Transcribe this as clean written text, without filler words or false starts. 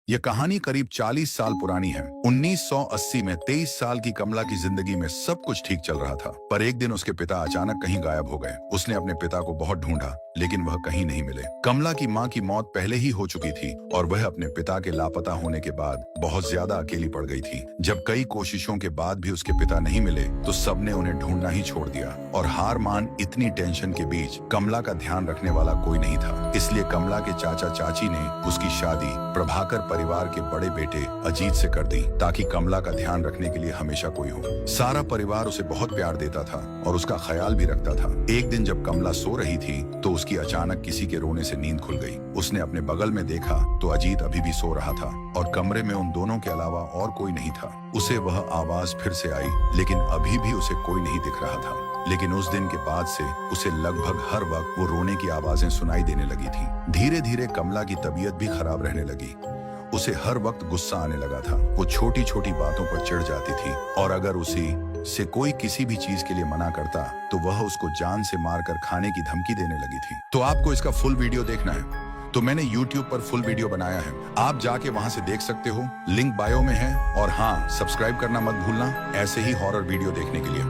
यह कहानी करीब 40 साल पुरानी है। 1980 में 23 साल की कमला की जिंदगी में सब कुछ ठीक चल रहा था, पर एक दिन उसके पिता अचानक कहीं गायब हो गए। उसने अपने पिता को बहुत ढूंढा, लेकिन वह कहीं नहीं मिले। कमला की मां की मौत पहले ही हो चुकी थी और वह अपने पिता के लापता होने के बाद बहुत ज्यादा अकेली पड़ गई थी। जब कई कोशिशों के बाद भी उसके पिता नहीं मिले, तो सबने उन्हें ढूंढना ही छोड़ दिया और हार मान इतनी टेंशन के बीच कमला का ध्यान रखने वाला कोई नहीं था। इसलिए कमला के चाचा चाची ने उसकी शादी प्रभाकर परिवार के बड़े बेटे अजीत से कर दी, ताकि कमला का ध्यान रखने के लिए हमेशा कोई हो। सारा परिवार उसे बहुत प्यार देता था और उसका ख्याल भी रखता था। एक दिन जब कमला सो रही थी, तो उसकी अचानक किसी के रोने से नींद खुल गई। उसने अपने बगल में देखा तो अजीत अभी भी सो रहा था और कमरे में उन दोनों के अलावा और कोई नहीं था। उसे वह आवाज फिर से आई, लेकिन अभी भी उसे कोई नहीं दिख रहा था। लेकिन उस दिन के बाद से उसे लगभग हर वक्त वो रोने की आवाजें सुनाई देने लगी थी। धीरे धीरे कमला की तबीयत भी खराब रहने लगी। उसे हर वक्त गुस्सा आने लगा था। वो छोटी छोटी बातों पर चिढ़ जाती थी और अगर उसी से कोई किसी भी चीज के लिए मना करता, तो वह उसको जान से मारकर खाने की धमकी देने लगी थी। तो आपको इसका फुल वीडियो देखना है तो मैंने YouTube पर फुल वीडियो बनाया है, आप जाके वहां से देख सकते हो। लिंक बायो में है। और हाँ, सब्सक्राइब करना मत भूलना ऐसे ही हॉरर वीडियो देखने के लिए।